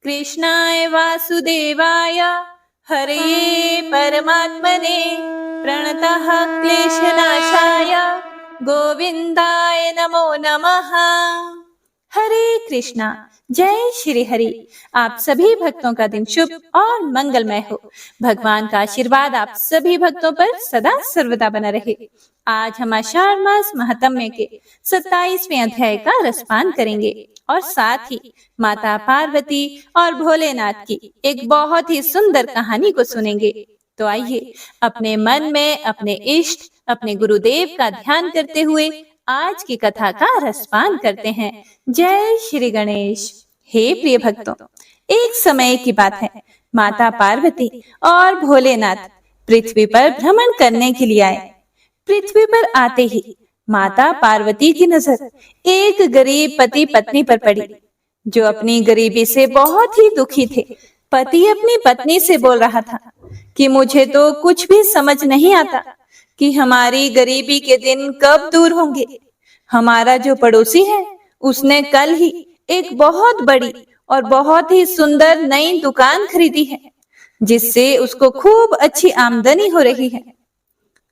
कृष्णाय वासुदेवाय हरे परमात्मने प्रणतः क्लेशनाशाय गोविंदाय नमो नमः। हरे कृष्णा। जय श्री हरि। आप सभी भक्तों का दिन शुभ और मंगलमय हो। भगवान का आशीर्वाद आप सभी भक्तों पर सदा सर्वदा बना रहे। आज हम आषाढ़ मास महात्म्य के 27वें अध्याय का रसपान करेंगे और साथ ही माता पार्वती और भोलेनाथ की एक बहुत ही सुंदर कहानी को सुनेंगे। तो आइए अपने मन में अपने इष्ट अपने गुरुदेव का ध्यान करते हुए आज की कथा का रसपान करते हैं। जय श्री गणेश। हे प्रिय भक्तों, एक समय की बात है। माता पार्वती और भोलेनाथ पृथ्वी पर भ्रमण करने के लिए आए। पृथ्वी पर आते ही माता पार्वती की नजर एक गरीब पति पत्नी पर पड़ी, जो अपनी गरीबी से बहुत ही दुखी थे। पति अपनी पत्नी से बोल रहा था कि मुझे तो कुछ भी समझ नहीं आता कि हमारी गरीबी के दिन कब दूर होंगे। हमारा जो पड़ोसी है उसने कल ही एक बहुत बड़ी और बहुत ही सुंदर नई दुकान खरीदी है, जिससे उसको खूब अच्छी आमदनी हो रही है।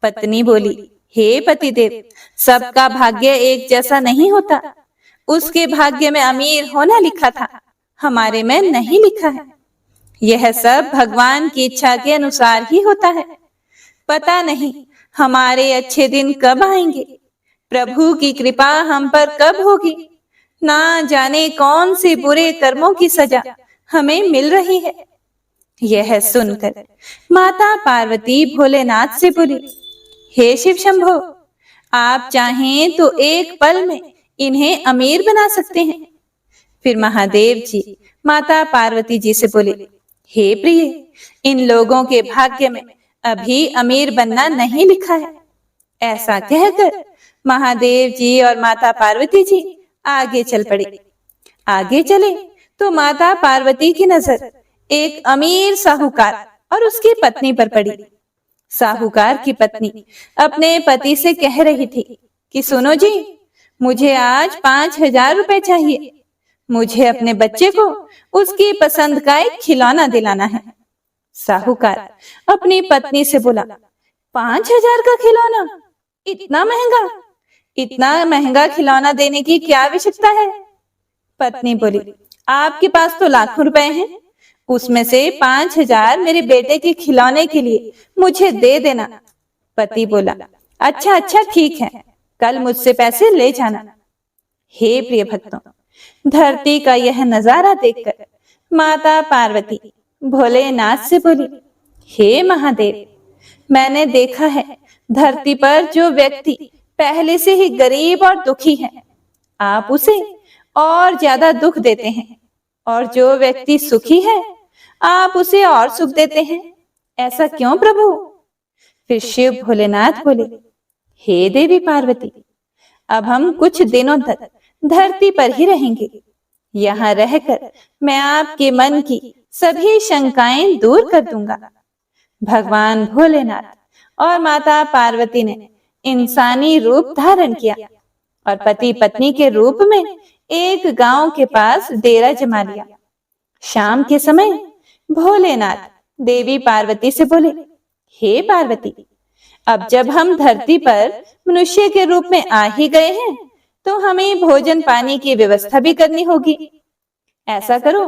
पत्नी बोली, हे पतिदेव, सबका भाग्य एक जैसा नहीं होता। उसके भाग्य में अमीर होना लिखा था, हमारे में नहीं लिखा है। यह सब भगवान की इच्छा के अनुसार ही होता है। पता नहीं हमारे अच्छे दिन कब आएंगे, प्रभु की कृपा हम पर कब होगी। ना जाने कौन से बुरे कर्मों की सजा हमें मिल रही है। यह सुनकर माता पार्वती भोलेनाथ से बोली, हे शिव शंभो, आप चाहें तो एक पल में इन्हें अमीर बना सकते हैं। फिर महादेव जी माता पार्वती जी से बोले, हे प्रिय, इन लोगों के भाग्य में अभी अमीर बनना नहीं लिखा है। ऐसा कहकर महादेव जी और माता पार्वती जी आगे चल पड़े। आगे चले तो माता पार्वती की नजर एक अमीर साहूकार और उसकी पत्नी पर पड़ी। साहूकार की पत्नी अपने पति से कह रही थी कि सुनो जी, मुझे आज 5,000 रुपए चाहिए। मुझे अपने बच्चे को उसकी पसंद का एक खिलौना दिलाना है। साहूकार अपनी पत्नी से बोला, 5,000 का खिलौना? इतना महंगा? इतना महंगा खिलौना देने की क्या आवश्यकता है? पत्नी बोली, आपके पास तो लाखों रुपए हैं, उसमें से 5,000 मेरे बेटे के खिलौने के लिए मुझे दे देना। पति बोला, अच्छा अच्छा ठीक है, कल मुझसे पैसे ले जाना। हे प्रिय भक्तों, धरती का यह नजारा देखकर माता पार्वती भोलेनाथ से बोली, हे महादेव, मैंने देखा है धरती पर जो व्यक्ति पहले से ही गरीब और दुखी है, आप उसे और ज्यादा दुख देते हैं, और जो व्यक्ति सुखी है आप उसे और सुख देते हैं। ऐसा क्यों प्रभु? फिर शिव भोलेनाथ बोले, हे देवी पार्वती, अब हम कुछ दिनों तक धरती पर ही रहेंगे। यहाँ रहकर मैं आपके मन की सभी शंकाएं दूर कर दूंगा। भगवान भोलेनाथ और माता पार्वती ने इंसानी रूप धारण किया और पति पत्नी के रूप में एक गांव के पास डेरा जमा लिया। शाम के समय भोलेनाथ देवी पार्वती से बोले, हे पार्वती, अब जब हम धरती पर मनुष्य के रूप में आ ही गए हैं, तो हमें भोजन पानी की व्यवस्था भी करनी होगी। ऐसा करो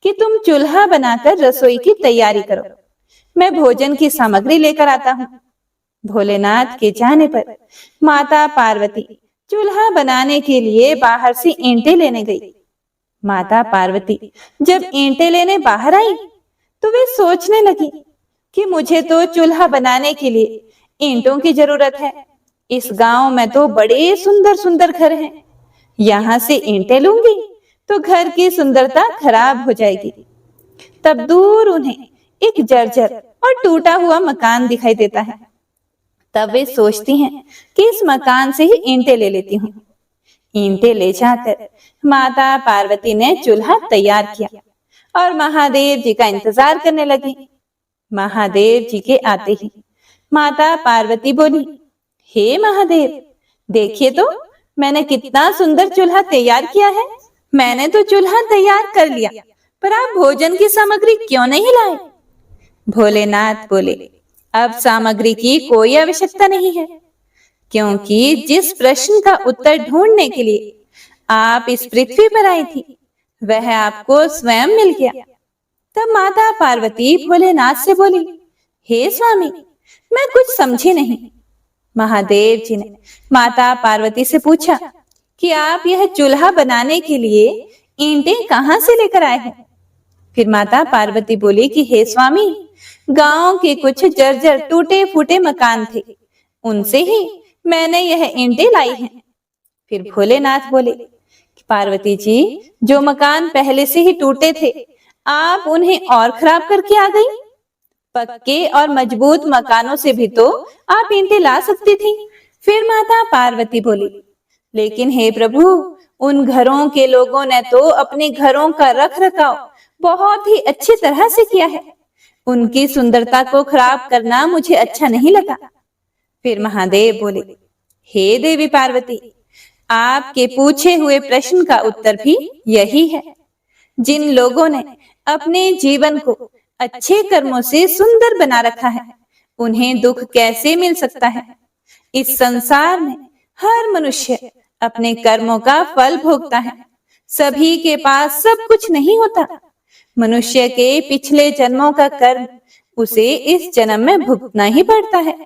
कि तुम चूल्हा बनाकर रसोई की तैयारी करो, मैं भोजन की सामग्री लेकर आता हूँ। भोलेनाथ के जाने पर माता पार्वती चूल्हा बनाने के लिए बाहर से ईंटें लेने गई। माता पार्वती जब ईंटें लेने बाहर आई तो वे सोचने लगी कि मुझे तो चूल्हा बनाने के लिए ईंटों की जरूरत है। इस गांव में तो बड़े सुंदर सुंदर घर हैं, यहाँ से ईंटें लूंगी तो घर की सुंदरता खराब हो जाएगी। तब दूर उन्हें एक जर्जर और टूटा हुआ मकान दिखाई देता है। तब वे सोचती हैं कि इस मकान से ही ईंटें ले लेती हूँ। ईंटें ले जाकर माता पार्वती ने चूल्हा तैयार किया और महादेव जी का इंतजार करने लगी। महादेव जी के आते ही माता पार्वती बोली, हे महादेव, देखिए तो मैंने कितना सुंदर चूल्हा तैयार किया है। मैंने तो चूल्हा तैयार कर लिया, पर आप भोजन की सामग्री क्यों नहीं लाए? भोलेनाथ बोले, अब सामग्री की कोई आवश्यकता नहीं है, क्योंकि जिस प्रश्न का उत्तर ढूंढने के लिए आप इस पृथ्वी पर आई थी, वह आपको स्वयं मिल गया। तब माता पार्वती भोलेनाथ से बोली, हे स्वामी, मैं कुछ समझी नहीं। महादेव जी ने माता पार्वती से पूछा कि आप यह चूल्हा बनाने के लिए ईंटें कहां से लेकर आए हैं? फिर माता पार्वती बोली कि हे स्वामी, गांव के कुछ जर्जर टूटे फूटे मकान थे, उनसे ही मैंने यह ईंटें लाई हैं। फिर भोलेनाथ बोले, पार्वती जी, जो मकान पहले से ही टूटे थे, आप उन्हें और खराब करके आ गई। पक्के और मजबूत मकानों से भी तो आप ईंटें ला सकती थी। फिर माता पार्वती बोली, लेकिन हे प्रभु, उन घरों के लोगों ने तो अपने घरों का रख रखाव बहुत ही अच्छी तरह से किया है। उनकी सुंदरता को खराब करना मुझे अच्छा नहीं लगा। फिर महादेव बोले, हे देवी पार्वती, आपके पूछे हुए प्रश्न का उत्तर भी यही है। जिन लोगों ने अपने जीवन को अच्छे कर्मों से सुंदर बना रखा है, उन्हें दुख कैसे मिल सकता है? इस संसार में हर मनुष्य अपने कर्मों का फल भोगता है। सभी के पास सब कुछ नहीं होता। मनुष्य के पिछले जन्मों का कर्म उसे इस जन्म में भुगतना ही पड़ता है।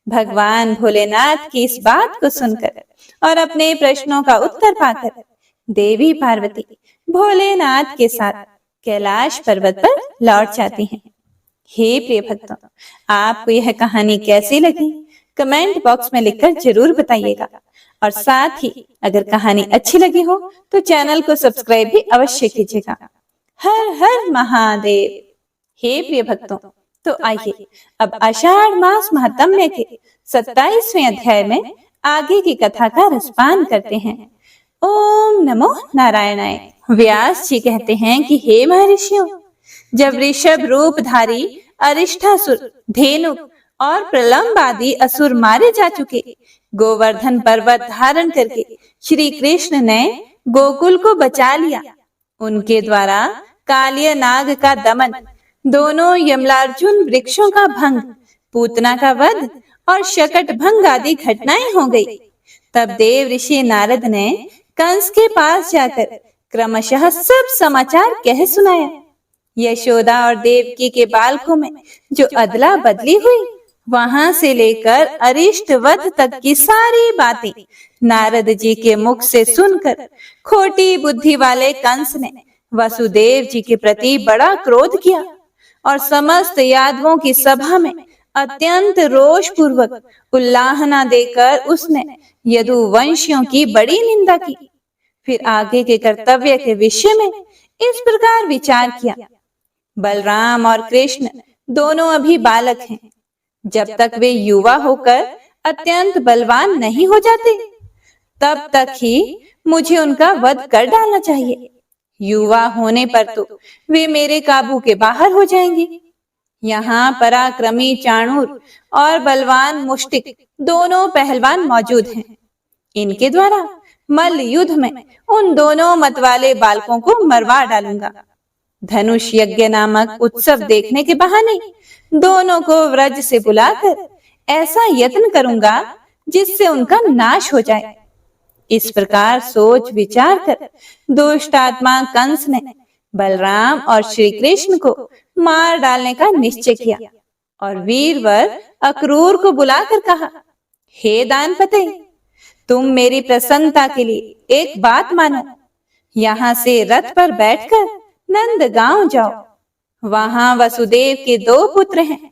भगवान भोलेनाथ की इस बात को सुनकर और अपने प्रश्नों का उत्तर पाकर देवी पार्वती भोलेनाथ के साथ कैलाश पर्वत पर लौट जाती हैं। हे प्रिय भक्तों, आपको यह कहानी कैसी लगी? कमेंट बॉक्स में लिखकर जरूर बताइएगा। और साथ ही अगर कहानी अच्छी लगी हो तो चैनल को सब्सक्राइब भी अवश्य कीजिएगा। हर हर महादेव। हे प्रिय भक्तों, तो आइए अब आषाढ़ मास महात्म्य के 27वें अध्याय में आगे की कथा का रसपान करते हैं। ओम नमो नारायणाय। व्यास जी कहते हैं कि हे महर्षियों, जब ऋषभ रूपधारी अरिष्ठासुर, धेनुक और प्रलंब आदि असुर मारे जा चुके, गोवर्धन पर्वत धारण करके श्री कृष्ण ने गोकुल को बचा लिया। उनके द्वारा कालिय नाग का दमन, दोनों यमलार्जुन वृक्षों का भंग, पूतना का वध और शकट भंग आदि घटनाएं हो गई। तब देव ऋषि नारद ने कंस के पास जाकर क्रमशः सब समाचार कह सुनाया। यशोदा और देवकी के बालकों में जो अदला बदली हुई, वहां से लेकर अरिष्ट वध तक की सारी बातें नारद जी के मुख से सुनकर खोटी बुद्धि वाले कंस ने वसुदेव जी के प्रति बड़ा क्रोध किया और समस्त यादवों की सभा में अत्यंत रोष पूर्वक उल्लाहना देकर उसने यदुवंशियों की बड़ी निंदा की। फिर आगे के कर्तव्य के विषय में इस प्रकार विचार किया। बलराम और कृष्ण दोनों अभी बालक हैं। जब तक वे युवा होकर अत्यंत बलवान नहीं हो जाते, तब तक ही मुझे उनका वध कर डालना चाहिए। युवा होने पर तो वे मेरे काबू के बाहर हो जाएंगे। यहाँ पराक्रमी चाणूर और बलवान मुष्टिक दोनों पहलवान मौजूद हैं। इनके द्वारा मल्ल युद्ध में उन दोनों मतवाले बालकों को मरवा डालूंगा। धनुष यज्ञ नामक उत्सव देखने के बहाने दोनों को व्रज से बुलाकर ऐसा यत्न करूंगा जिससे उनका नाश हो जाए। इस प्रकार सोच विचार कर दुष्ट आत्मा कंस ने बलराम और श्री कृष्ण को मार डालने का निश्चय किया और वीरवर अक्रूर को बुलाकर कहा, हे दानपते, तुम मेरी प्रसन्नता के लिए एक बात मानो। यहाँ से रथ पर बैठकर नंदगांव जाओ। वहां वसुदेव के 2 पुत्र हैं,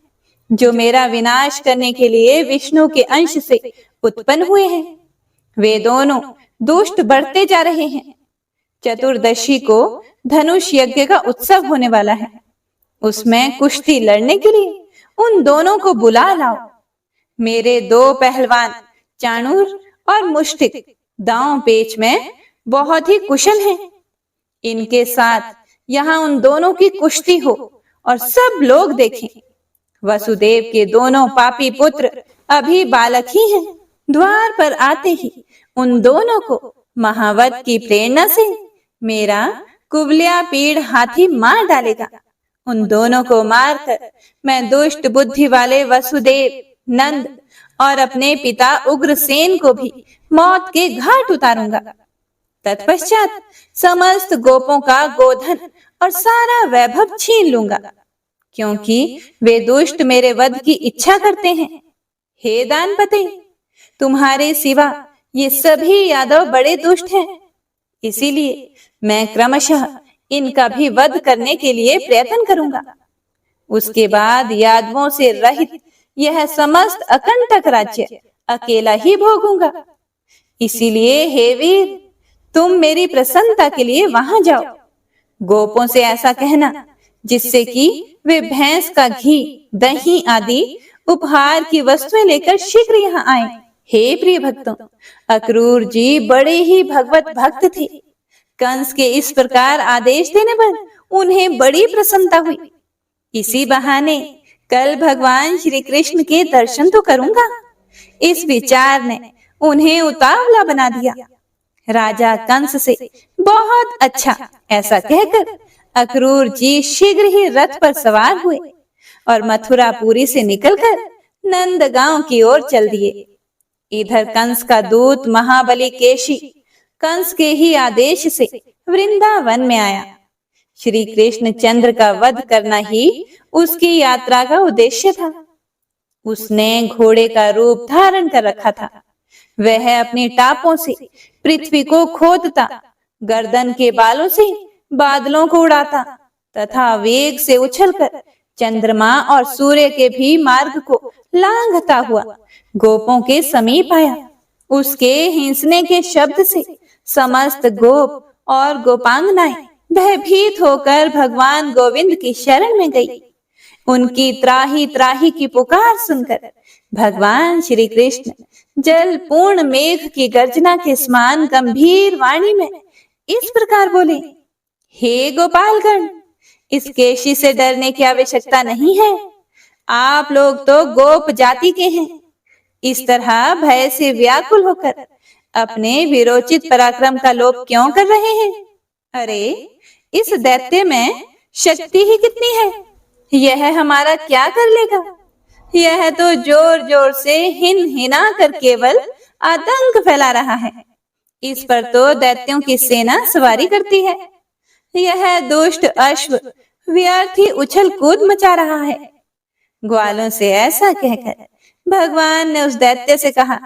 जो मेरा विनाश करने के लिए विष्णु के अंश से उत्पन्न हुए हैं। वे दोनों दुष्ट बढ़ते जा रहे हैं। चतुर्दशी को धनुष यज्ञ का उत्सव होने वाला है। उसमें कुश्ती लड़ने के लिए उन दोनों को बुला लाओ। मेरे 2 पहलवान चाणूर और मुष्टिक दांव पेच में बहुत ही कुशल हैं। इनके साथ यहाँ उन दोनों की कुश्ती हो और सब लोग देखें। वसुदेव के दोनों पापी पुत्र अभी बालक ही हैं। द्वार पर आते ही उन दोनों को महावत की प्रेरणा से मेरा कुबलिया पीड़ हाथी मार डालेगा। उन दोनों को मारकर मैं दुष्ट बुद्धि वाले वसुदेव, नंद और अपने पिता उग्रसेन को भी मौत के घाट उतारूंगा। तत्पश्चात समस्त गोपों का गोधन और सारा वैभव छीन लूंगा, क्योंकि वे दुष्ट मेरे वध की इच्छा करते हैं। हे दानपते, तुम्हारे सिवा ये सभी यादव बड़े दुष्ट हैं, इसीलिए मैं क्रमशः इनका भी वध करने के लिए प्रयत्न करूंगा। उसके बाद यादवों से रहित यह समस्त अकंटक राज्य अकेला ही भोगूंगा। इसीलिए हे वीर, तुम मेरी प्रसन्नता के लिए वहां जाओ। गोपों से ऐसा कहना जिससे कि वे भैंस का घी, दही आदि उपहार की वस्तुएं लेकर शीघ्र यहाँ आए। हे प्रिय भक्तों, अक्रूर जी बड़े ही भगवत भक्त थे। कंस के इस प्रकार आदेश देने पर उन्हें बड़ी प्रसन्नता हुई। इसी बहाने कल भगवान श्री कृष्ण के दर्शन तो करूंगा, इस विचार ने उन्हें उतावला बना दिया। राजा कंस से बहुत अच्छा ऐसा कहकर अक्रूर जी शीघ्र ही रथ पर सवार हुए और मथुरापुरी से निकलकर नंदगांव की ओर चल दिए। इधर कंस का दूत महाबली केशी कंस के ही आदेश से वृंदावन में आया। श्री कृष्ण चंद्र का वध करना ही उसकी यात्रा का उद्देश्य था। उसने घोड़े का रूप धारण कर रखा था। वह अपनी टापों से पृथ्वी को खोदता, गर्दन के बालों से बादलों को उड़ाता तथा वेग से उछलकर चंद्रमा और सूर्य के भी मार्ग को लांघता हुआ गोपों के समीप आया। उसके हिंसने के शब्द से समस्त गोप और गोपांगनाएं भयभीत होकर भगवान गोविंद की शरण में गई। उनकी त्राही त्राही की पुकार सुनकर भगवान श्री कृष्ण जल पूर्ण मेघ की गर्जना के समान गंभीर वाणी में इस प्रकार बोले, हे गोपालगण, इस केशी से डरने की आवश्यकता नहीं है। आप लोग तो गोप जाति के हैं। इस तरह भय से व्याकुल होकर अपने विरोचित पराक्रम का लोप क्यों कर रहे हैं? अरे, इस दैत्य में शक्ति ही कितनी है, यह हमारा क्या कर लेगा? यह तो जोर जोर से हिन हिना कर केवल आतंक फैला रहा है। इस पर तो दैत्यों की सेना सवारी करती है। यह दुष्ट अश्व व्यर्थ ही उछल कूद मचा रहा है। ग्वालों से ऐसा कहकर भगवान ने उस दैत्य से कहा,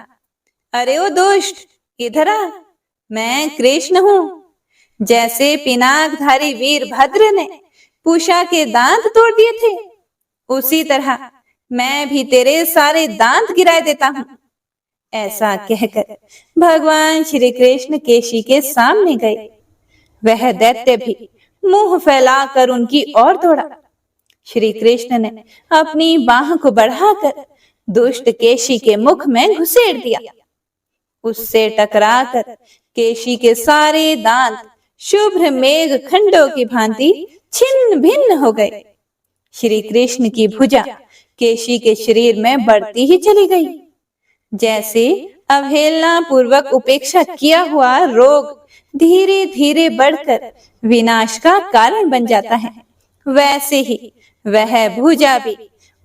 अरे ओ दुष्ट, इधर आ, मैं कृष्ण हूँ। जैसे पिनाकधारी वीरभद्र ने पूषा के दांत तोड़ दिए थे, उसी तरह मैं भी तेरे सारे दांत गिरा देता हूँ। ऐसा कहकर भगवान श्री कृष्ण केशी के सामने गए। वह दैत्य भी मुंह फैलाकर उनकी ओर दौड़ा। श्री कृष्ण ने अपनी बाह को बढ़ाकर दुष्ट केशी के मुख में घुसेड़ दिया। उससे टकराकर केशी के सारे दांत शुभ्र मेघ खंडों की भांति छिन्न भिन्न हो गए। श्री कृष्ण की भुजा केशी के शरीर में बढ़ती ही चली गई। जैसे अवहेलना पूर्वक उपेक्षा किया हुआ रोग धीरे धीरे बढ़कर विनाश का कारण बन जाता है, वैसे ही वह भुजा भी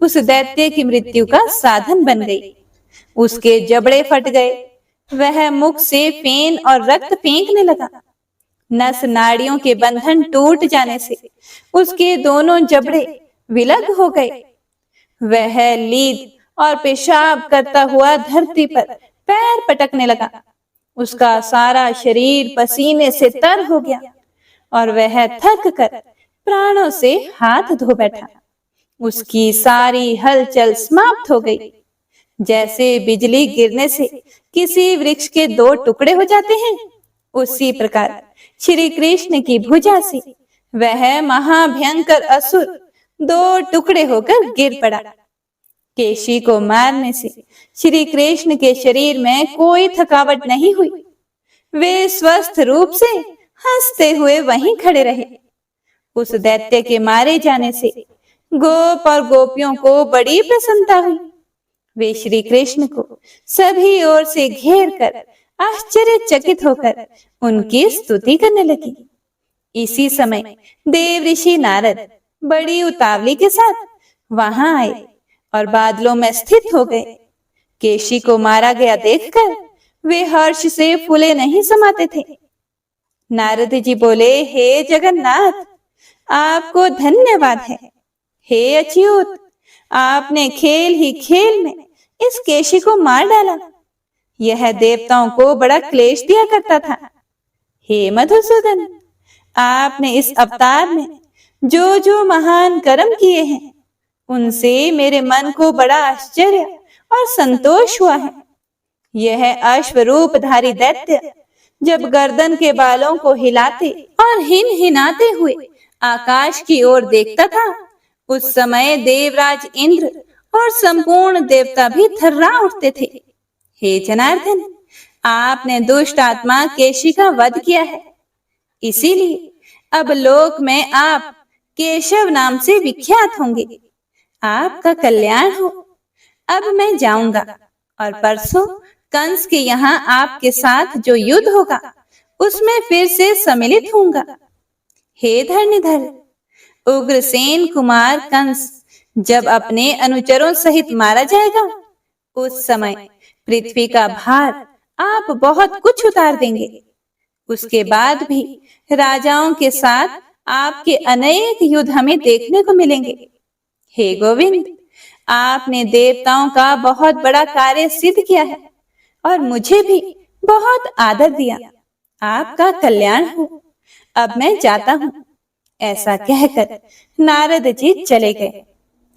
उस दैत्य की मृत्यु का साधन बन गई। उसके जबड़े फट गए। वह मुख से फेन और रक्त फेंकने लगा। नस नाड़ियों के बंधन टूट जाने से उसके दोनों जबड़े विलग हो गए। वह लीद और पेशाब करता हुआ धरती पर पैर पटकने लगा। उसका सारा शरीर पसीने से तर हो गया और वह थक कर प्राणों से हाथ धो बैठा। उसकी सारी हलचल समाप्त हो गई। जैसे बिजली गिरने से किसी वृक्ष के दो टुकड़े हो जाते हैं, उसी प्रकार श्री कृष्ण की भुजा से वह महाभयंकर असुर दो टुकड़े होकर गिर पड़ा। केशी को मारने से श्री कृष्ण के शरीर में कोई थकावट नहीं हुई। वे स्वस्थ रूप से हंसते हुए वहीं खड़े रहे। उस दैत्य के मारे जाने से गोप और गोपियों को बड़ी प्रसन्नता हुई। वे श्री कृष्ण को सभी ओर से घेर कर आश्चर्यचकित होकर उनकी स्तुति करने लगी। इसी समय देव ऋषि नारद बड़ी उतावली के साथ वहां आए और बादलों में स्थित हो गए। केशी को मारा गया देखकर वे हर्ष से फूले नहीं समाते थे। नारद जी बोले, हे जगन्नाथ, आपको धन्यवाद है। हे अच्युत, आपने खेल ही खेल में इस केशी को मार डाला। यह देवताओं को बड़ा क्लेश दिया करता था। हे मधुसूदन, आपने इस अवतार में जो जो महान कर्म किए हैं उनसे मेरे मन को बड़ा आश्चर्य और संतोष हुआ है। यह अश्वरूपधारी दैत्य जब गर्दन के बालों को हिलाते और हिनहिनाते हुए आकाश की ओर देखता था, उस समय देवराज इंद्र और संपूर्ण देवता भी थर्रा उठते थे। हे जनार्दन, आपने दुष्ट आत्मा केशी का वध किया है, इसीलिए अब लोक में आप केशव नाम से विख्यात होंगे। आपका कल्याण हो। अब मैं जाऊंगा और परसों कंस के यहाँ आपके साथ जो युद्ध होगा उसमें फिर से सम्मिलित होऊंगा। हे धरणीधर, उग्रसेन कुमार कंस जब अपने अनुचरों सहित मारा जाएगा, उस समय पृथ्वी का भार आप बहुत कुछ उतार देंगे। उसके बाद भी राजाओं के साथ आपके अनेक युद्ध हमें देखने को मिलेंगे। हे गोविंद, आपने देवताओं का बहुत बड़ा कार्य सिद्ध किया है और मुझे भी बहुत आदर दिया। आपका कल्याण हो। अब मैं जाता हूँ। ऐसा कहकर नारद जी चले गए।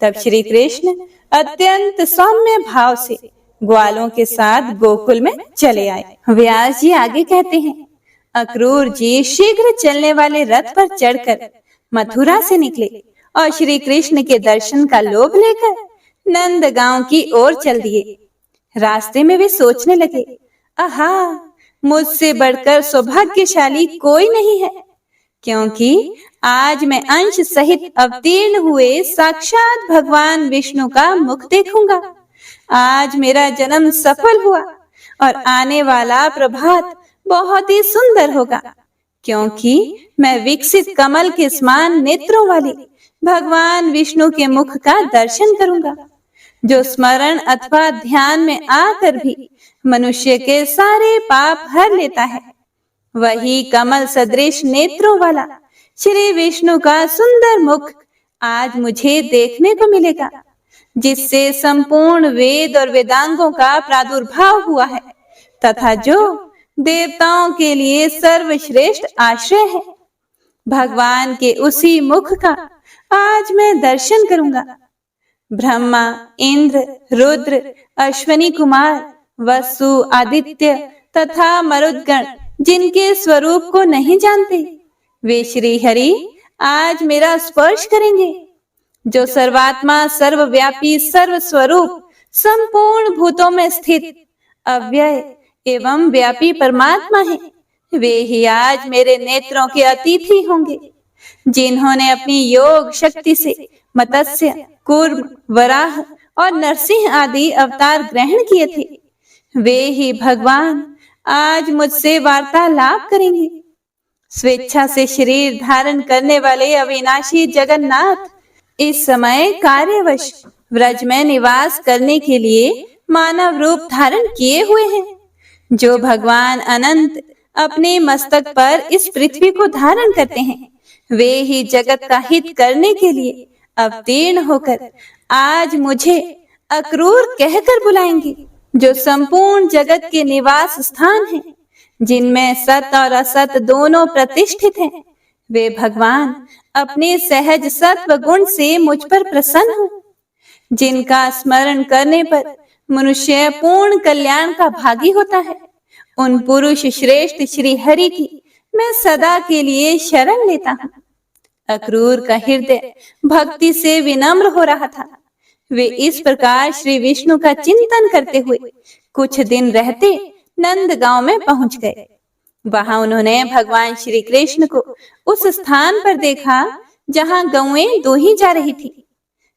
तब श्री कृष्ण अत्यंत सौम्य भाव से ग्वालों के साथ गोकुल में चले आए। व्यास जी आगे कहते हैं, अक्रूर जी शीघ्र चलने वाले रथ पर चढ़कर मथुरा से निकले और श्री कृष्ण के दर्शन का लोभ लेकर नंदगांव की ओर चल दिए। रास्ते में वे सोचने लगे, आहा, मुझसे बढ़कर सौभाग्यशाली कोई नहीं है, क्योंकि आज मैं अंश सहित अवतीर्ण हुए साक्षात भगवान विष्णु का मुख देखूंगा। आज मेरा जन्म सफल हुआ और आने वाला प्रभात बहुत ही सुंदर होगा, क्योंकि मैं विकसित कमल के समान नेत्रों वाले भगवान विष्णु के मुख का दर्शन करूंगा, जो स्मरण अथवा ध्यान में आकर भी मनुष्य के सारे पाप हर लेता है। वही कमल सदृश नेत्रों वाला श्री विष्णु का सुंदर मुख आज मुझे देखने को मिलेगा, जिससे संपूर्ण वेद और वेदांगों का प्रादुर्भाव हुआ है तथा जो देवताओं के लिए सर्वश्रेष्ठ आश्रय है। भगवान के उसी मुख का आज मैं दर्शन करूंगा। ब्रह्मा, इंद्र, रुद्र, अश्वनी कुमार, वसु, आदित्य तथा मरुदगण जिनके स्वरूप को नहीं जानते, वे श्री हरि आज मेरा स्पर्श करेंगे। जो सर्वात्मा, सर्वव्यापी, सर्वस्वरूप, संपूर्ण भूतों में स्थित अव्यय एवं व्यापी परमात्मा है, वे ही आज मेरे नेत्रों के अतिथि होंगे। जिन्होंने अपनी योग शक्ति से मत्स्य, कूर्म, वराह और नरसिंह आदि अवतार ग्रहण किए थे, वे ही भगवान आज मुझसे वार्तालाप करेंगे। स्वेच्छा से शरीर धारण करने वाले अविनाशी जगन्नाथ इस समय कार्यवश व्रज में निवास करने के लिए मानव रूप धारण किए हुए हैं। जो भगवान अनंत अपने मस्तक पर इस पृथ्वी को धारण करते हैं, वे ही जगत का हित करने के लिए अवतीर्ण होकर आज मुझे अक्रूर कहकर बुलाएंगे। जो संपूर्ण जगत के निवास स्थान हैं, जिनमें सत और असत दोनों प्रतिष्ठित हैं, वे भगवान अपने सहज सत्व गुण से मुझ पर प्रसन्न हो। जिनका स्मरण करने पर मनुष्य पूर्ण कल्याण का भागी होता है, उन पुरुष श्रेष्ठ श्री हरि की मैं सदा के लिए शरण लेता हूँ। अक्रूर का हृदय भक्ति से विनम्र हो रहा था। वे इस प्रकार श्री विष्णु का चिंतन करते हुए कुछ दिन रहते नंदगांव में पहुंच गए। वहां उन्होंने भगवान श्री कृष्ण को उस स्थान पर देखा जहां गौएं दोही जा रही थी।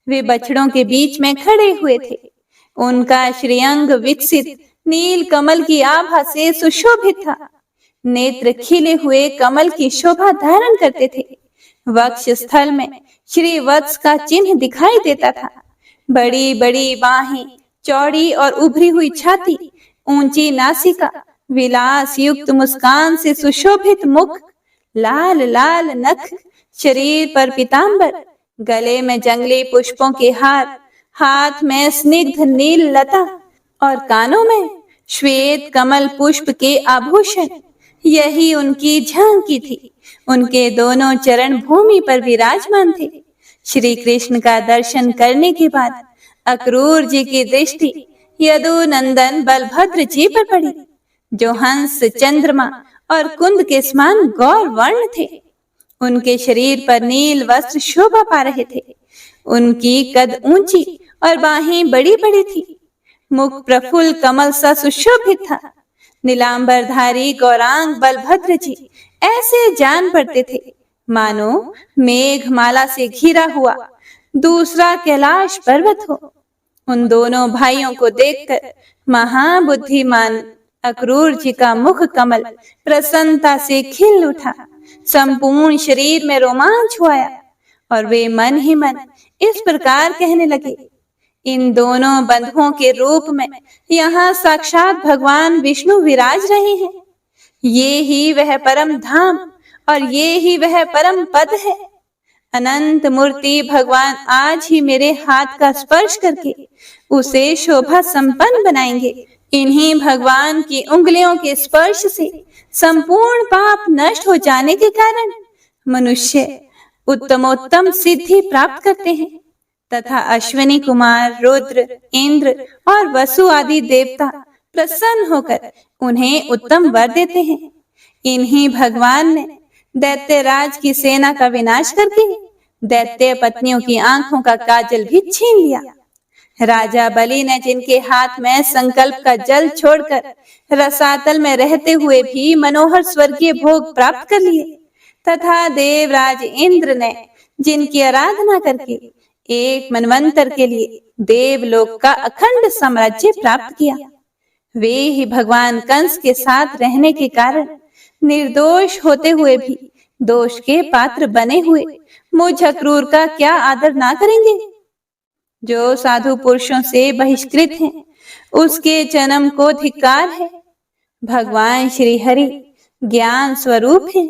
वे बछड़ों के बीच में खड़े हुए थे। उनका श्रीअंग विकसित नील कमल की आभा से सुशोभित था। नेत्र खिले हुए कमल की शोभा धारण करते थे। वक्ष स्थल में श्री वत्स का चिन्ह दिखाई देता था। बड़ी बड़ी बाहें, चौड़ी और उभरी हुई छाती, ऊंची नासिका, विलास युक्त मुस्कान से सुशोभित मुख, लाल लाल नख, शरीर पर पीतांबर, गले में जंगली पुष्पों के हार, हाथ में स्निग्ध नील लता और कानों में श्वेत कमल पुष्प के आभूषण, यही उनकी झांकी थी। उनके दोनों चरण भूमि पर विराजमान थे। श्री कृष्ण का दर्शन करने के बाद अक्रूर जी की दृष्टि यदुनंदन बलभद्र जी पर पड़ी, जो हंस, चंद्रमा और कुंद के समान गौर वर्ण थे। उनके शरीर पर नील वस्त्र शोभा पा रहे थे। उनकी कद ऊंची और बाहें बड़ी बड़ी थी। मुख प्रफुल्ल कमल सा सुशोभित था। नीलांबरधारी गौरांग बलभद्र जी ऐसे जान पड़ते थे मानो मेघमाला से घिरा हुआ दूसरा कैलाश पर्वत हो। उन दोनों भाइयों को देखकर महाबुद्धिमान अक्रूर जी का मुख कमल प्रसन्नता से खिल उठा। संपूर्ण शरीर में रोमांच हुआ और वे मन ही मन इस प्रकार कहने लगे, इन दोनों बंधुओं के रूप में यहाँ साक्षात भगवान विष्णु विराज रहे हैं। ये ही वह परम धाम और ये ही वह परम पद है। अनंत मूर्ति भगवान आज ही मेरे हाथ का स्पर्श करके उसे शोभा संपन्न बनाएंगे। इन्हीं भगवान की उंगलियों के स्पर्श से संपूर्ण पाप नष्ट हो जाने के कारण मनुष्य उत्तमोत्तम सिद्धि प्राप्त करते हैं तथा अश्विनी कुमार, रुद्र, इंद्र और वसु आदि देवता प्रसन्न होकर उन्हें उत्तम वर देते हैं। इन्हीं भगवान ने दैत्यराज की सेना का विनाश करके दैत्य पत्नियों की आंखों का काजल भी छीन लिया। राजा बलि ने जिनके हाथ में संकल्प का जल छोड़कर रसातल में रहते हुए भी मनोहर स्वर्गीय भोग प्राप्त कर लिए, तथा देवराज इंद्र ने जिनकी आराधना करके एक मनवंतर के लिए देवलोक का अखंड साम्राज्य प्राप्त किया, वे ही भगवान कंस के साथ रहने के कारण निर्दोष होते हुए भी दोष के पात्र बने हुए मुझ अक्रूर का क्या आदर ना करेंगे। जो साधु पुरुषों से बहिष्कृत हैं, उसके जन्म को धिक्कार है। भगवान श्री हरि ज्ञान स्वरूप हैं,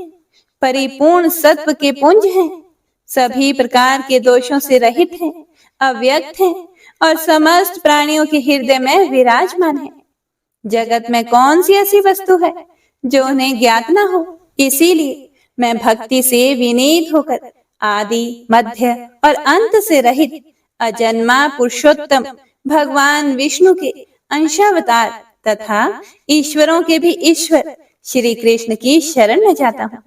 परिपूर्ण सत्व के पुंज हैं, सभी प्रकार के दोषों से रहित हैं, अव्यक्त हैं और समस्त प्राणियों के हृदय में विराजमान है। जगत में कौन सी ऐसी वस्तु है जो उन्हें ज्ञात ना हो। इसीलिए मैं भक्ति से विनीत होकर आदि, मध्य और अंत से रहित अजन्मा पुरुषोत्तम भगवान विष्णु के अंशावतार तथा ईश्वरों के भी ईश्वर श्री कृष्ण की शरण में जाता हूँ।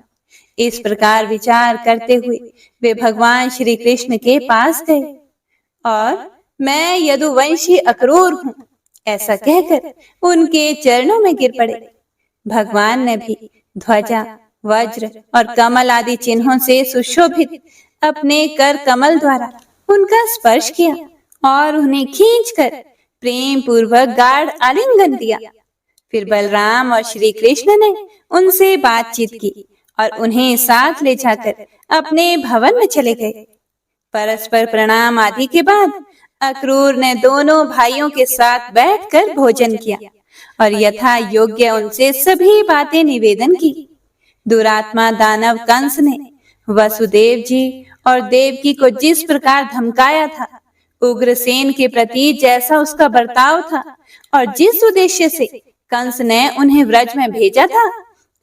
इस प्रकार विचार करते हुए वे भगवान श्री कृष्ण के पास गए और मैं यदुवंशी अक्रूर हूँ ऐसा कहकर उनके चरणों में गिर पड़े। भगवान ने भी ध्वजा, वज्र और कमल आदि चिन्हों से सुशोभित अपने कर कमल द्वारा उनका स्पर्श किया और उन्हें खींचकर प्रेम पूर्वक गाढ़ आलिंगन दिया। फिर बलराम और श्री कृष्ण ने उनसे बातचीत की और उन्हें साथ ले जाकर अपने भवन में चले गए। परस्पर प्रणाम आदि के बाद अक्रूर ने दोनों भाइयों के साथ बैठकर भोजन किया और यथा योग्य उनसे सभी बातें निवेदन की। दुरात्मा दानव कंस ने वसुदेव जी और देवकी को जिस प्रकार धमकाया था, उग्रसेन के प्रति जैसा उसका बर्ताव था और जिस उद्देश्य से कंस ने उन्हें व्रज में भेजा था,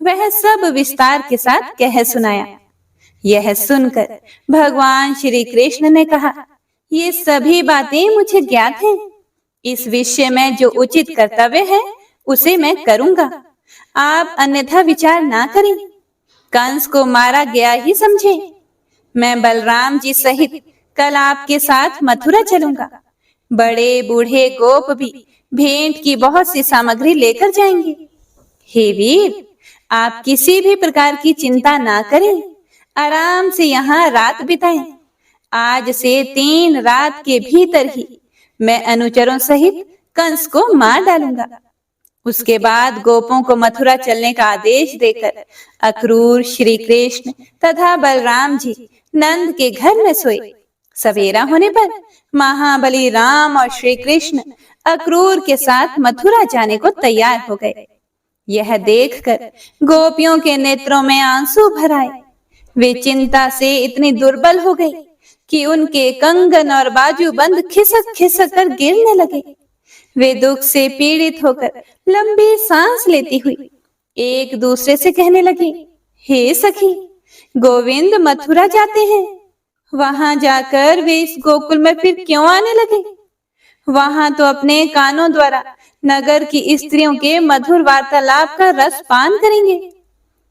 वह सब विस्तार के साथ कह सुनाया। यह सुनकर भगवान श्री कृष्ण ने कहा, ये सभी बातें मुझे ज्ञात हैं। इस विषय में जो उचित कर्तव्य है उसे मैं करूंगा। आप अन्यथा विचार ना करें। कंस को मारा गया ही समझें। मैं बलराम जी सहित कल आपके साथ मथुरा चलूंगा। बड़े बूढ़े गोप भी भेंट की बहुत सी सामग्री लेकर जाएंगे। हे वीर, आप किसी भी प्रकार की चिंता ना करें, आराम से यहाँ रात बिताएं। आज से 3 रात के भीतर ही मैं अनुचरों सहित कंस को मार डालूंगा। उसके बाद गोपों को मथुरा चलने का आदेश देकर अक्रूर, श्री कृष्ण तथा बलराम जी नंद के घर में सोए। सवेरा होने पर महाबली राम और श्री कृष्ण अक्रूर के साथ मथुरा जाने को तैयार हो गए। यह देखकर गोपियों के नेत्रों में आंसू भर आए। वे चिंता से इतनी दुर्बल हो गई कि उनके कंगन और बाजूबंद खिसक खिसक कर गिरने लगे। वे दुख से पीड़ित होकर लंबी सांस लेती हुई एक दूसरे से कहने लगी, हे सखी, गोविंद मथुरा जाते हैं। वहां जाकर वे इस गोकुल में फिर क्यों आने लगे? वहां तो अपने कानों द्वारा नगर की स्त्रियों के मधुर वार्तालाप का रस पान करेंगे।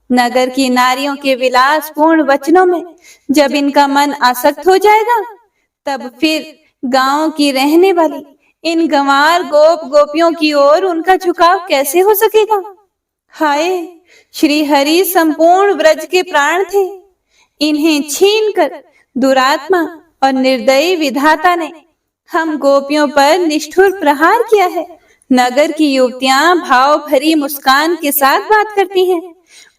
नगर की नारियों के विलासपूर्ण वचनों में जब इनका मन आसक्त हो जाएगा, तब फिर गांव की रहने वाली इन गंवार गोप गोपियों की ओर उनका झुकाव कैसे हो सकेगा? हाय, श्री हरि संपूर्ण ब्रज के प्राण थे। इन्हें छीनकर दुरात्मा और निर्दयी विधाता ने हम गोपियों पर निष्ठुर प्रहार किया है। नगर की युवतियां भाव भरी मुस्कान के साथ बात करती हैं।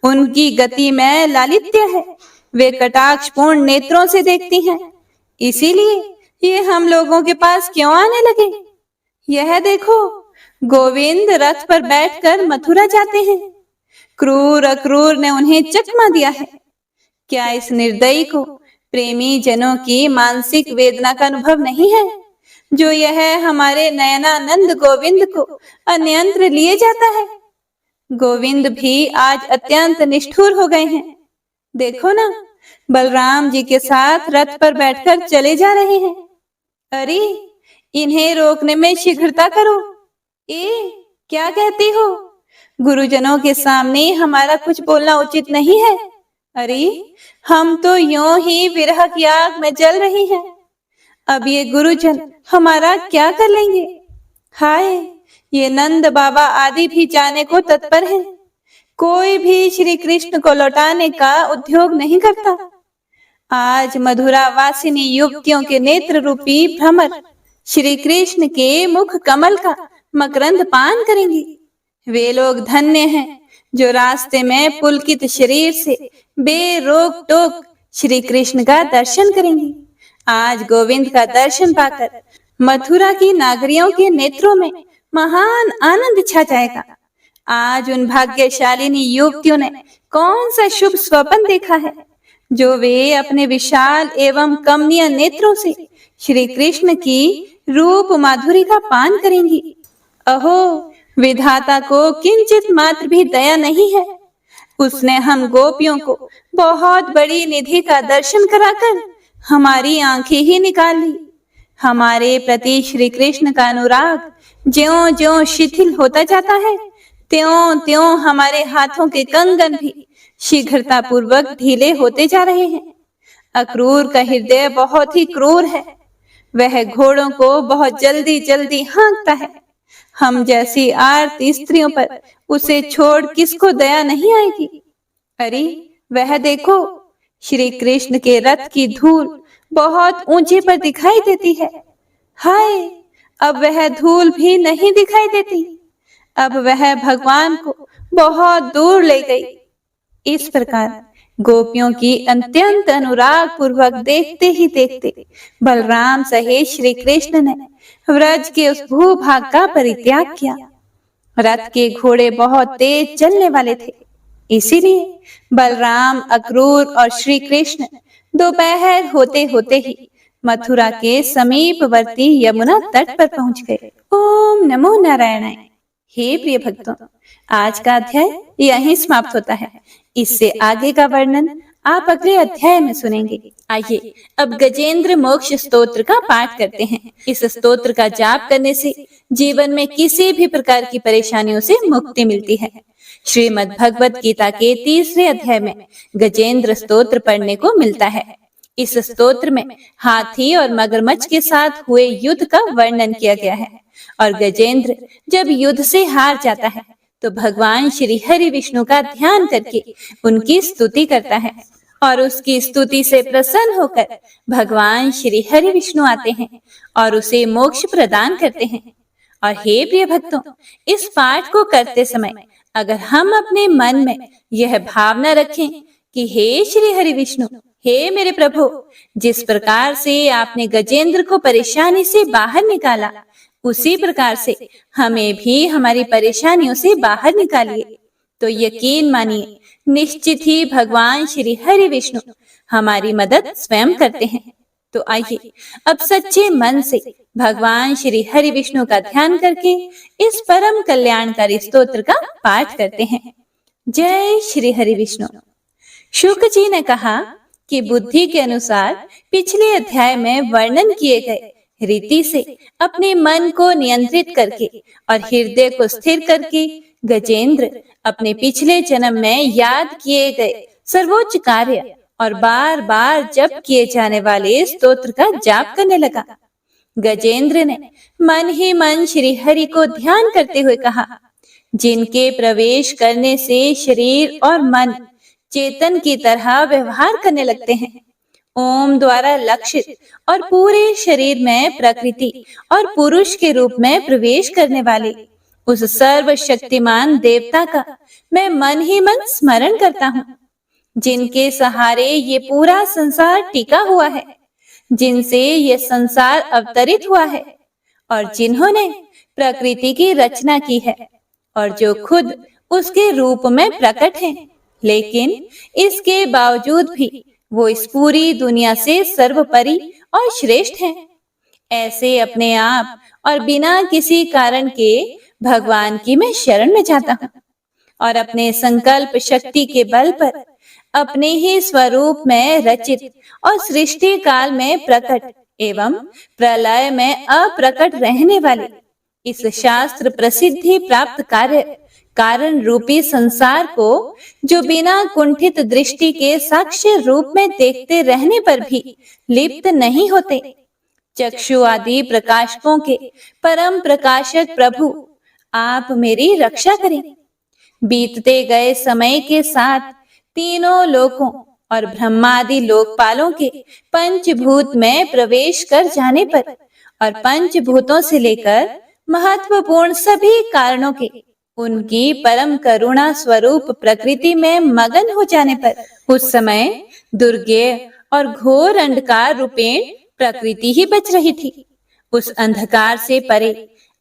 उनकी गति में लालित्य है। वे कटाक्षपूर्ण नेत्रों से देखती हैं। इसीलिए ये हम लोगों के पास क्यों आने लगे? यह देखो, गोविंद रथ पर बैठकर मथुरा जाते हैं। क्रूर अक्रूर ने उन्हें चकमा दिया है। क्या इस निर्दयी को प्रेमी जनों की मानसिक वेदना का अनुभव नहीं है, जो यह हमारे नयनानंद गोविंद को अन्यंत्र लिए जाता है? गोविंद भी आज अत्यंत निष्ठुर हो गए हैं। देखो ना, बलराम जी के साथ रथ पर बैठकर चले जा रहे हैं। अरे, इन्हें रोकने में शीघ्रता करो। क्या कहती हो? गुरुजनों के सामने हमारा कुछ बोलना उचित नहीं है। अरे, हम तो यूं ही विरह की आग में जल रही हैं। अब ये गुरुजन हमारा क्या कर लेंगे? हाय, ये नंद बाबा आदि भी जाने को तत्पर हैं। कोई भी श्री कृष्ण को लौटाने का उद्योग नहीं करता। आज मधुरा वासिनी युवतियों के नेत्र रूपी भ्रमर श्री कृष्ण के मुख कमल का मकरंद पान करेंगी। वे लोग धन्य हैं जो रास्ते में पुलकित शरीर से बेरोक टोक श्री कृष्ण का दर्शन करेंगी। आज गोविंद का दर्शन पाकर मथुरा की नागरियों के नेत्रों में महान आनंद छा जाएगा। आज उन भाग्यशालिनी युवतियों ने कौन सा शुभ स्वप्न देखा है, जो वे अपने विशाल एवं कमनीय नेत्रों से श्री कृष्ण की रूप माधुरी का पान करेंगी। अहो, विधाता को किंचित मात्र भी दया नहीं है। उसने हम गोपियों को बहुत बड़ी निधि का दर्शन कराकर हमारी आंखें ही निकाल ली। हमारे प्रति श्री कृष्ण का अनुराग ज्यों ज्यों शिथिल होता जाता है, त्यों त्यों हमारे हाथों के कंगन भी शीघ्रता पूर्वक ढीले होते जा रहे हैं। अक्रूर का हृदय बहुत ही क्रूर है। वह घोड़ों को बहुत जल्दी जल्दी हाँकता है। हम जैसी आर्त स्त्रियों पर उसे छोड़ किसको दया नहीं आएगी? अरे, वह देखो, श्री कृष्ण के रथ की धूल बहुत ऊंचे पर दिखाई देती है। हाय, अब वह धूल भी नहीं दिखाई देती। अब वह भगवान को बहुत दूर ले गई। इस प्रकार गोपियों की अत्यंत अनुराग पूर्वक देखते ही देखते बलराम सहित श्री कृष्ण ने व्रज के उस भूभाग का परित्याग किया। रथ के घोड़े बहुत तेज चलने वाले थे। इसीलिए बलराम, अक्रूर और श्री कृष्ण दोपहर होते होते ही मथुरा के समीपवर्ती यमुना तट पर पहुंच गए। ओम नमो नारायणाय। हे प्रिय भक्तों, आज का अध्याय यहीं समाप्त होता है। इससे आगे का वर्णन आप अगले अध्याय में सुनेंगे। आइए अब गजेंद्र मोक्ष स्तोत्र का पाठ करते हैं। इस स्तोत्र का जाप करने से जीवन में किसी भी प्रकार की परेशानियों से मुक्ति मिलती है। श्रीमद् भगवत गीता के 3रे अध्याय में गजेंद्र स्तोत्र पढ़ने को मिलता है। इस स्तोत्र में हाथी और मगरमच्छ के साथ हुए युद्ध का वर्णन किया गया है और गजेंद्र जब युद्ध से हार जाता है तो भगवान श्री हरि विष्णु का ध्यान करके उनकी स्तुति करता है और उसकी स्तुति से प्रसन्न होकर भगवान श्री हरि विष्णु आते हैं और उसे मोक्ष प्रदान करते हैं और हे प्रिय भक्तों, इस पाठ को करते समय अगर हम अपने मन में यह भावना रखें कि हे श्री हरि विष्णु, हे मेरे प्रभु, जिस प्रकार से आपने गजेंद्र को परेशानी से बाहर निकाला, उसी प्रकार से हमें भी हमारी परेशानियों से बाहर निकालिए, तो यकीन मानिए निश्चित ही भगवान श्री हरि विष्णु हमारी मदद स्वयं करते हैं। तो आइए अब सच्चे मन से भगवान श्री हरि विष्णु का ध्यान करके इस परम कल्याणकारी स्तोत्र का पाठ करते हैं। जय श्री हरि विष्णु। शुक जी ने कहा कि बुद्धि के अनुसार पिछले अध्याय में वर्णन किए गए रीति से अपने मन को नियंत्रित करके और हृदय को स्थिर करके गजेंद्र अपने पिछले जन्म में याद किए गए सर्वोच्च कार्य और बार बार जप किए जाने वाले स्तोत्र का जाप करने लगा। गजेंद्र ने मन ही मन श्री हरि को ध्यान करते हुए कहा, जिनके प्रवेश करने से शरीर और मन चेतन की तरह व्यवहार करने लगते हैं, ओम द्वारा लक्षित और पूरे शरीर में प्रकृति और पुरुष के रूप में प्रवेश करने वाले उस सर्वशक्तिमान देवता का मैं मन ही मन स्मरण करता हूँ, जिनके सहारे ये पूरा संसार टिका हुआ है, जिनसे ये संसार अवतरित हुआ है और जिन्होंने प्रकृति की रचना की है और जो खुद उसके रूप में प्रकट हैं, लेकिन इसके बावजूद भी वो इस पूरी दुनिया से सर्वोपरि और श्रेष्ठ हैं। ऐसे अपने आप और बिना किसी कारण के भगवान की मैं शरण में जाता हूँ और अपने संकल्प शक्ति के बल पर अपने ही स्वरूप में रचित और सृष्टि काल में प्रकट एवं प्रलय में अप्रकट रहने वाले इस शास्त्र प्रसिद्धि प्राप्त कार्य कारण रूपी संसार को, जो बिना कुंठित दृष्टि के साक्ष्य रूप में देखते रहने पर भी लिप्त नहीं होते, चक्षु आदि प्रकाशकों के परम प्रकाशक प्रभु, आप मेरी रक्षा करें। बीतते गए समय के साथ तीनों लोकों और ब्रह्मादि लोकपालों के पंचभूत में प्रवेश कर जाने पर और पंचभूतों से लेकर महत्वपूर्ण सभी कारणों के उनकी परम करुणा स्वरूप प्रकृति में मगन हो जाने पर उस समय दुर्गेय और घोर अंधकार रूपेण प्रकृति ही बच रही थी। उस अंधकार से परे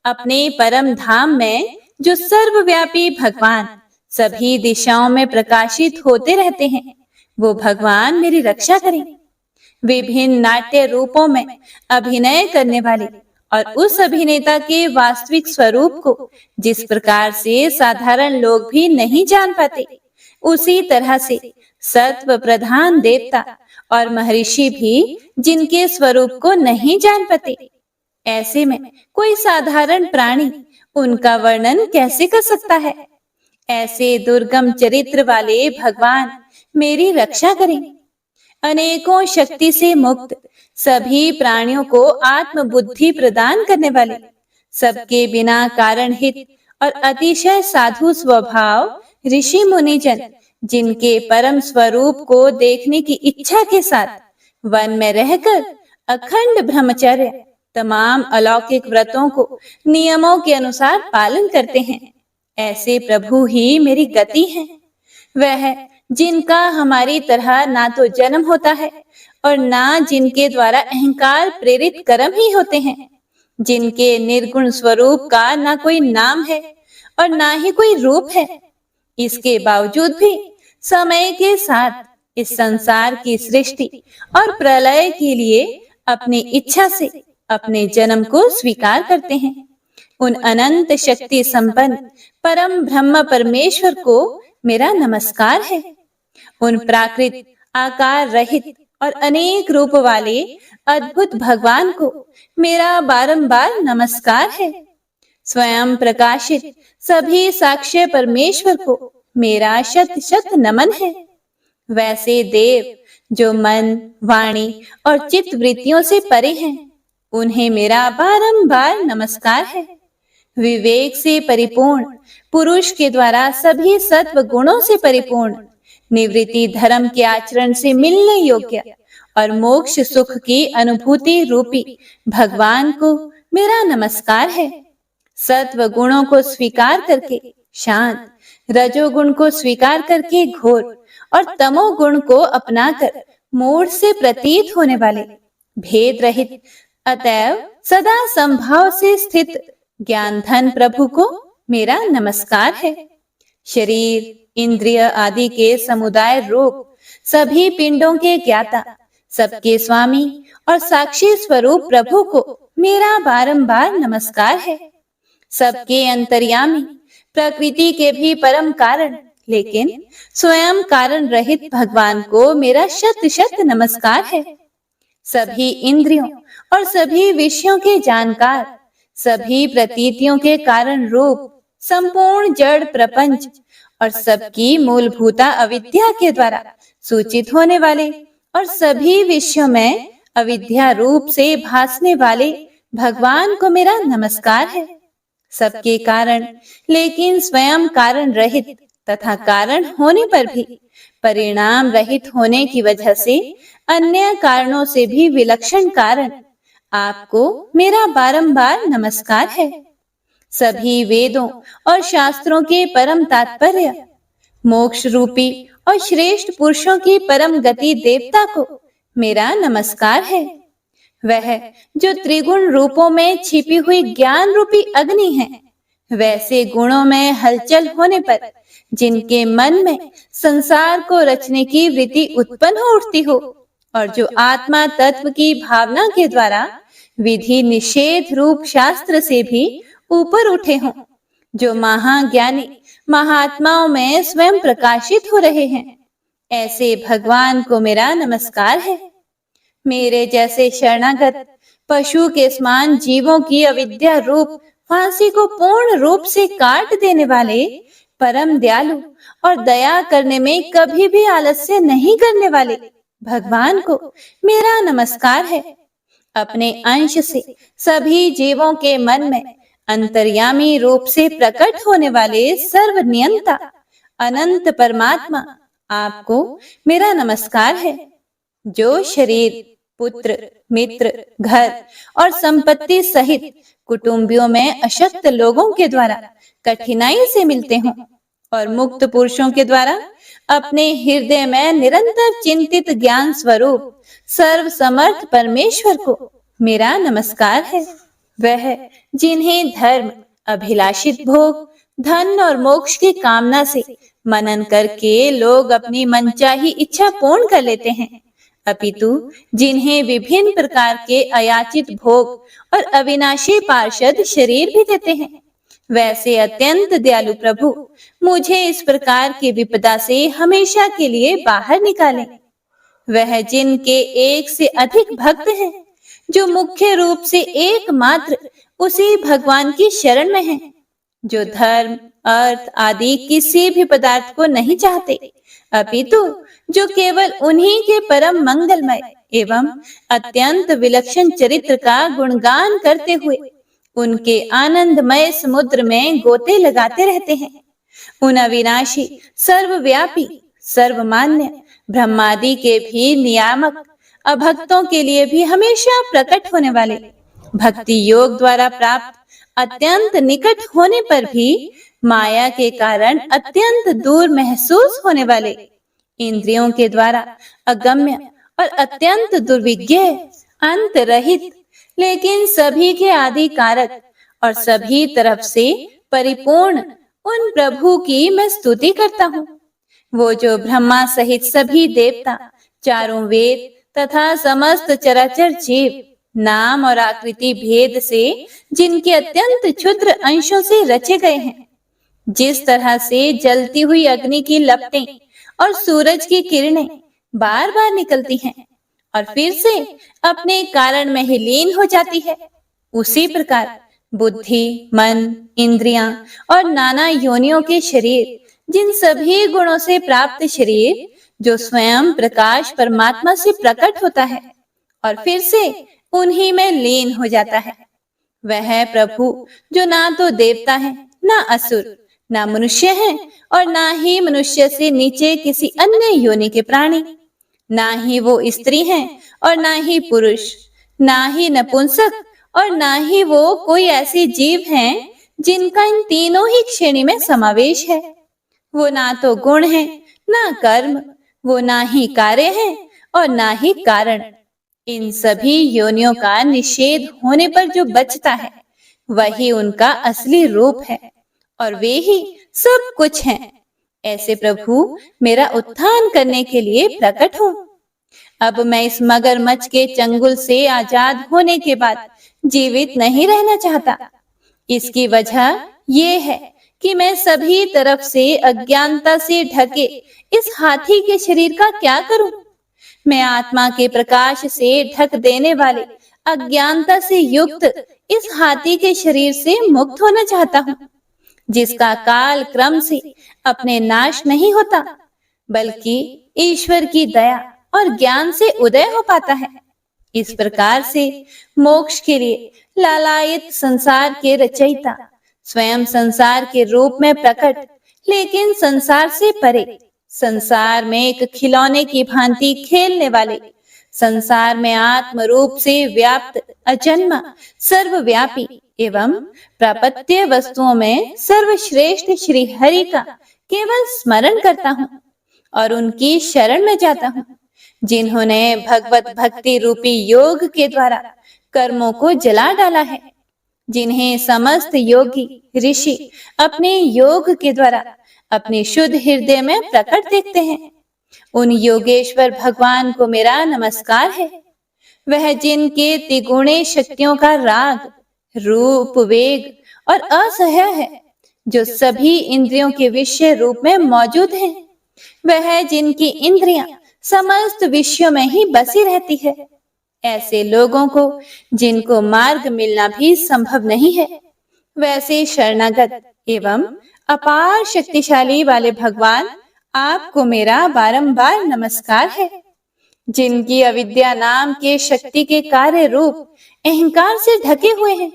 अपने परम धाम में जो सर्वव्यापी भगवान सभी दिशाओं में प्रकाशित होते रहते हैं, वो भगवान मेरी रक्षा करें। विभिन्न नाट्य रूपों में अभिनय करने वाले और उस अभिनेता के वास्तविक स्वरूप को जिस प्रकार से साधारण लोग भी नहीं जान पाते, उसी तरह से सत्व प्रधान देवता और महर्षि भी जिनके स्वरूप को नहीं जान पाते, ऐसे में कोई साधारण प्राणी उनका वर्णन कैसे कर सकता है। ऐसे दुर्गम चरित्र वाले भगवान मेरी रक्षा करें। अनेकों शक्ति से मुक्त सभी प्राणियों को आत्म बुद्धि प्रदान करने वाले, सबके बिना कारण हित और अतिशय साधु स्वभाव ऋषि मुनिजन, जिनके परम स्वरूप को देखने की इच्छा के साथ वन में रहकर अखंड ब्रह्मचर्य तमाम अलौकिक व्रतों को नियमों के अनुसार पालन करते हैं, ऐसे प्रभु ही मेरी गति हैं। वह जिनका हमारी तरह ना तो जन्म होता है और ना जिनके द्वारा अहंकार प्रेरित कर्म ही होते हैं, जिनके निर्गुण स्वरूप का ना कोई नाम है और ना ही कोई रूप है, इसके बावजूद भी समय के साथ इस संसार की सृष्टि और प्रलय के लिए अपनी इच्छा से अपने जन्म को स्वीकार करते हैं। उन अनंत शक्ति संपन्न परम ब्रह्म परमेश्वर को मेरा नमस्कार है। उन प्राकृत आकार रहित और अनेक रूप वाले अद्भुत भगवान को मेरा बारंबार नमस्कार है। स्वयं प्रकाशित सभी साक्ष्य परमेश्वर को मेरा शत शत नमन है। वैसे देव जो मन, वाणी और चित्त वृत्तियों से परे हैं, उन्हें मेरा बारंबार नमस्कार है। विवेक से परिपूर्ण पुरुष के द्वारा सभी सत्व गुणों से परिपूर्ण निवृत्ति धर्म के आचरण से मिलने योग्य और मोक्ष सुख की अनुभूति रूपी भगवान को मेरा नमस्कार है। सत्व गुणों को स्वीकार करके शांत, रजोगुण को स्वीकार करके घोर और तमोगुण को अपनाकर मूढ़ से प्रतीत होने वाले, भेद रहित, अतएव सदा संभाव से स्थित ज्ञान धन प्रभु को मेरा नमस्कार है। शरीर, इंद्रिय आदि के समुदाय रूप सभी पिंडों के ज्ञाता, सबके स्वामी और साक्षी स्वरूप प्रभु को मेरा बारंबार नमस्कार है। सबके अंतर्यामी, प्रकृति के भी परम कारण लेकिन स्वयं कारण रहित भगवान को मेरा शत शत नमस्कार है। सभी इंद्रियों और सभी विषयों के जानकार, सभी प्रतीतियों के कारण रूप संपूर्ण जड़ प्रपंच और सबकी मूलभूता अविद्या के द्वारा सूचित होने वाले और सभी विषयों में अविद्या रूप से भासने वाले भगवान को मेरा नमस्कार है। सबके कारण लेकिन स्वयं कारण रहित तथा कारण होने पर भी परिणाम रहित होने की वजह से अन्य कारणों से भी विलक्षण कारण आपको मेरा बारंबार नमस्कार है। सभी वेदों और शास्त्रों के परम तात्पर्य, मोक्ष रूपी और श्रेष्ठ पुरुषों की परम गति देवता को मेरा नमस्कार है। वह जो त्रिगुण रूपों में छिपी हुई ज्ञान रूपी अग्नि है, वैसे गुणों में हलचल होने पर जिनके मन में संसार को रचने की वृत्ति उत्पन्न हो उठती हो और जो आत्मा तत्व की भावना के द्वारा विधि निषेध रूप शास्त्र से भी ऊपर उठे हों, जो महाज्ञानी महात्माओं में स्वयं प्रकाशित हो रहे हैं, ऐसे भगवान को मेरा नमस्कार है। मेरे जैसे शरणागत पशु के समान जीवों की अविद्या रूप फांसी को पूर्ण रूप से काट देने वाले परम दयालु और दया करने में कभी भी आलस्य नहीं करने वाले भगवान को मेरा नमस्कार है। अपने अंश से सभी जीवों के मन में अंतर्यामी रूप से प्रकट होने वाले सर्वनियंता अनंत परमात्मा आपको मेरा नमस्कार है। जो शरीर, पुत्र, मित्र, घर और संपत्ति सहित कुटुंबियों में अशक्त लोगों के द्वारा कठिनाई से मिलते हों और मुक्त पुरुषों के द्वारा अपने हृदय में निरंतर चिंतित ज्ञान स्वरूप सर्व समर्थ परमेश्वर को मेरा नमस्कार है। वह जिन्हें धर्म, अभिलाषित भोग, धन और मोक्ष की कामना से मनन करके लोग अपनी मनचाही इच्छा पूर्ण कर लेते हैं, अपितु जिन्हें विभिन्न प्रकार के अयाचित भोग और अविनाशी पार्षद शरीर भी देते हैं, वैसे अत्यंत दयालु प्रभु मुझे इस प्रकार की विपदा से हमेशा के लिए बाहर निकालें। वह जिनके एक से अधिक भक्त हैं, जो मुख्य रूप से एकमात्र उसी भगवान की शरण में हैं, जो धर्म, अर्थ आदि किसी भी पदार्थ को नहीं चाहते, अपितु जो केवल उन्हीं के परम मंगलमय एवं अत्यंत विलक्षण चरित्र का गुणगान करते हुए उनके आनंदमय समुद्र में गोते लगाते रहते हैं। उन अविनाशी, सर्वव्यापी, सर्वमान्य ब्रह्मादि के भी नियामक अभक्तों के लिए भी हमेशा प्रकट होने वाले, भक्ति योग द्वारा प्राप्त अत्यंत निकट होने पर भी माया के कारण अत्यंत दूर महसूस होने वाले, इंद्रियों के द्वारा अगम्य और अत्यंत दुर्विज्ञ, अंत रहित लेकिन सभी के आदि कारक और सभी तरफ से परिपूर्ण उन प्रभु की मैं स्तुति करता हूँ। वो जो ब्रह्मा सहित सभी देवता, चारों वेद तथा समस्त चराचर जीव नाम और आकृति भेद से जिनके अत्यंत क्षुद्र अंशों से रचे गए हैं, जिस तरह से जलती हुई अग्नि की लपटें और सूरज की किरणें बार बार निकलती हैं और फिर से अपने कारण में ही लीन हो जाती है, उसी प्रकार बुद्धि, मन, इंद्रियां और नाना योनियों के शरीर, जिन सभी गुणों से प्राप्त शरीर जो स्वयं प्रकाश परमात्मा से प्रकट होता है और फिर से उन्हीं में लीन हो जाता है, वह प्रभु जो ना तो देवता है, ना असुर, ना मनुष्य है और ना ही मनुष्य से नीचे किसी अन्य योनि के प्राणी, ना ही वो स्त्री हैं और ना ही पुरुष, ना ही नपुंसक और ना ही वो कोई ऐसे जीव हैं जिनका इन तीनों ही श्रेणी में समावेश है। वो ना तो गुण है, ना कर्म, वो ना ही कार्य है और ना ही कारण। इन सभी योनियों का निषेध होने पर जो बचता है वही उनका असली रूप है और वे ही सब कुछ हैं। ऐसे प्रभु मेरा उत्थान करने के लिए प्रकट हो। अब मैं इस मगरमच्छ के चंगुल से आजाद होने के बाद जीवित नहीं रहना चाहता। इसकी वजह ये है कि मैं सभी तरफ से अज्ञानता से ढके इस हाथी के शरीर का क्या करूं? मैं आत्मा के प्रकाश से ढक देने वाले अज्ञानता से युक्त इस हाथी के शरीर से मुक्त होना चाहता हूँ, जिसका काल क्रम से अपने नाश नहीं होता, बल्कि ईश्वर की दया और ज्ञान से उदय हो पाता है। इस प्रकार से मोक्ष के लिए लालायित संसार के रचयिता स्वयं संसार के रूप में प्रकट, लेकिन संसार से परे, संसार में एक खिलौने की भांति खेलने वाले, संसार में आत्म रूप से व्याप्त अजन्मा सर्वव्यापी एवं प्रापत्य वस्तुओं में सर्वश्रेष्ठ श्री हरि का केवल स्मरण करता हूँ और उनकी शरण में जाता हूँ, जिन्होंने भगवत भक्ति रूपी योग के द्वारा कर्मों को जला डाला है, जिन्हें समस्त योगी ऋषि अपने योग के द्वारा अपने शुद्ध हृदय में प्रकट देखते हैं। उन योगेश्वर भगवान को मेरा नमस्कार है। वह जिनके त्रिगुणे शक्तियों का राग, रूप, वेग और असह्य है, जो सभी इंद्रियों के विषय रूप में मौजूद हैं। वह जिनकी इंद्रियां समस्त विषयों में ही बसी रहती है। ऐसे लोगों को जिनको मार्ग मिलना भी संभव नहीं है, वैसे शरणागत एवं अपार शक्तिशाली वाले भगवान आपको मेरा बारंबार नमस्कार है। जिनकी अविद्या नाम के शक्ति के कार्य रूप अहंकार से ढके हुए हैं,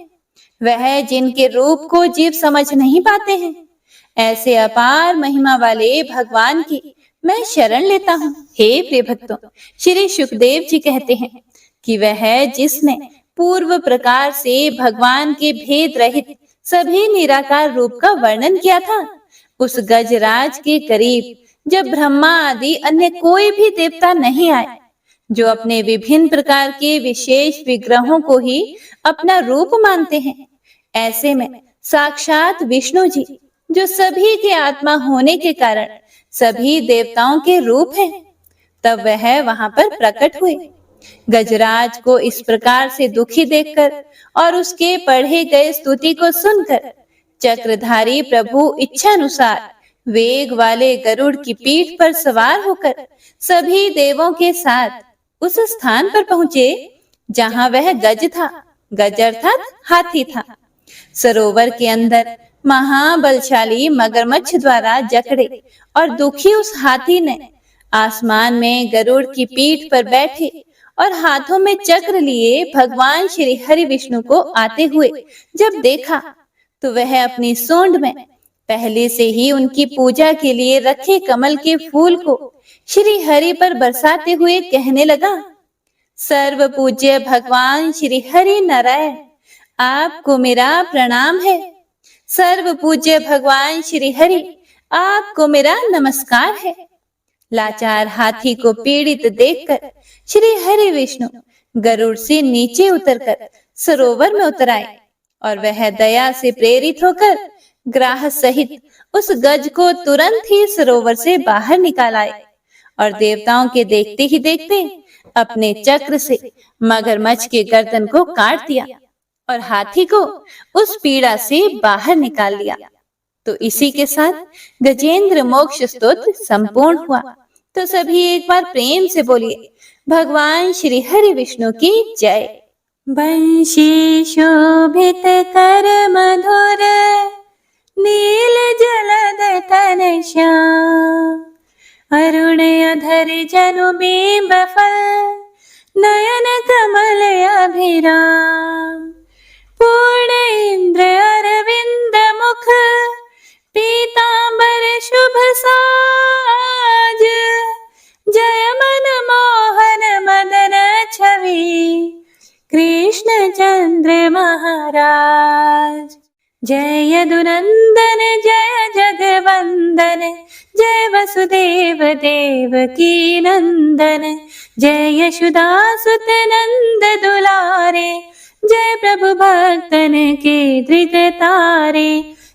वह जिनके रूप को जीव समझ नहीं पाते हैं, ऐसे अपार महिमा वाले भगवान की मैं शरण लेता हूँ। हे प्रिय भक्तों, श्री सुखदेव जी कहते हैं कि वह जिसने पूर्व प्रकार से भगवान के भेद रहित सभी निराकार रूप का वर्णन किया था, उस गजराज के करीब जब ब्रह्मा आदि अन्य कोई भी देवता नहीं आए, जो अपने विभिन्न प्रकार के विशेष विग्रहों को ही अपना रूप मानते हैं, ऐसे में साक्षात विष्णु जी, जो सभी के आत्मा होने के कारण सभी देवताओं के रूप हैं, तब वह वहां पर प्रकट हुए। गजराज को इस प्रकार से दुखी देखकर और उसके पढ़े गए स्तुति को सुनकर चक्रधारी प्रभु इच्छानुसार वेग वाले गरुड़ की पीठ पर सवार होकर सभी देवों के साथ उस स्थान पर पहुंचे जहां वह गज था। गज अर्थात हाथी था। सरोवर के अंदर महाबलशाली मगरमच्छ द्वारा जकड़े और दुखी उस हाथी ने आसमान में गरुड़ की पीठ पर बैठे और हाथों में चक्र लिए भगवान श्री हरि विष्णु को आते हुए जब देखा, तो वह अपनी सूंड में पहले से ही उनकी पूजा के लिए रखे कमल के फूल को श्री हरि पर बरसाते हुए कहने लगा, सर्व पूज्य भगवान श्री हरि नारायण, आपको मेरा प्रणाम है। सर्व पूज्य भगवान श्री हरि, आपको मेरा नमस्कार है। लाचार हाथी को पीड़ित देखकर श्री हरि विष्णु गरुड़ से नीचे उतरकर सरोवर में उतर आए और वह दया से प्रेरित होकर ग्राह सहित उस गज को तुरंत ही सरोवर से बाहर निकाल आए और देवताओं के देखते ही देखते अपने चक्र से मगरमच्छ के गर्दन को काट दिया और हाथी को उस पीड़ा से बाहर निकाल लिया। तो इसी के साथ गजेंद्र मोक्ष स्तोत्र संपूर्ण हुआ। तो सभी एक बार प्रेम से बोलिए, भगवान श्री हरि विष्णु की जय। बंशी शोभित कर मधुर नील जलद तन श्याम, अरुण अधर जनु बिंब फल नयन कमल अभिराम, पूर्ण इंद्र अरविंद मुख पीतांबर शुभ साज, जय मन मोहन मदन छवि कृष्ण चंद्र महाराज। जय यदुनंदन जय जगवंदन, जय वसुदेव देवकी नंदन, जय यशोदासुत नंद दुलारे, जय प्रभु भक्तन के दृग तारे,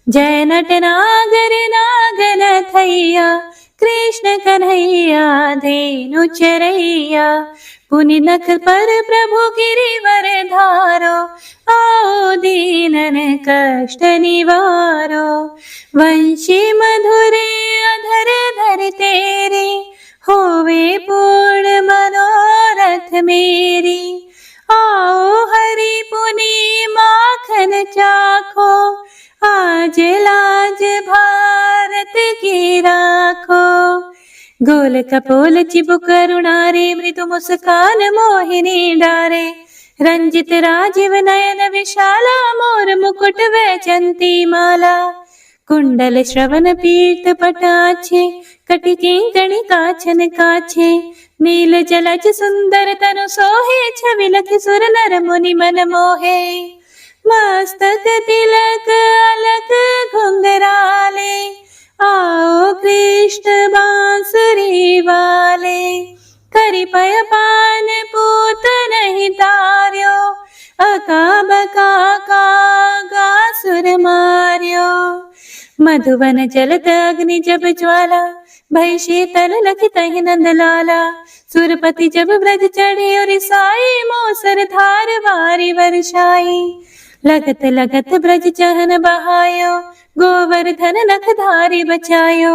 जय नटनागर नागनथैया, कृष्ण कन्हैया धेनु चरैया, पुनि नख पर प्रभु गिरिवर धारो, आओ दीनन कष्ट निवारो, वंशी मधुरे अधर धर तेरे, होवे पूर्ण मनोरथ मेरी, आओ हरि पुनि माखन चाखो, आज लाज भारत की राखो, गोल कपोल चिबुक करुणारे, मृदु मुस्कान मोहिनी डारे, रंजित राजीव नयन विशाला, मोर मुकुट वैजंती माला, कुंडल श्रवण पीत पटाछे, कटि किंकणी काछन काछे, नील जलज सुंदर तनु सोहे, छवि लखि सुर नर मुनि मन मोहे, मस्तक तिलक अलक घुंघराले, आओ कृष्ण बांसुरी वाले, करि पय पान पूत नहीं तार्यो, अका बका का सुर मार्यो, मधुवन जलत अग्नि जब ज्वाला, भय शीतल लखि तहि नंद लाला, सुरपति जब ब्रज चढ़े और साई, मोसर धार वारी वर्षाई, लगत लगत ब्रज चहन बहायो, गोवर्धन नख धारी बचायो,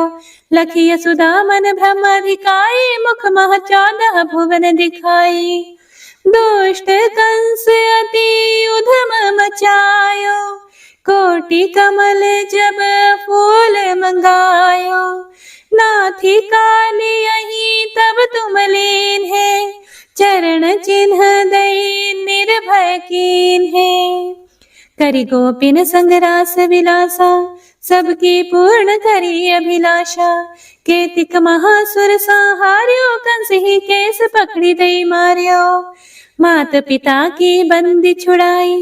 लखी यशोदा मन ब्रह्म अधिकाई, मुख मह 14 भुवन दिखाई, दुष्ट कंस अति उधम मचायो, कोटि कमल जब फूल मंगायो, नाथी काली यही तब तुम लीन है, चरण चिन्ह दई निर्भय कीन है, करि गोपिन संग रास विलासा, सबकी पूर्ण करी अभिलाषा, केतिक महासुर संहार्यो, कंस ही केस पकड़ी दई मार्यो, मात पिता की बंदी छुड़ाई,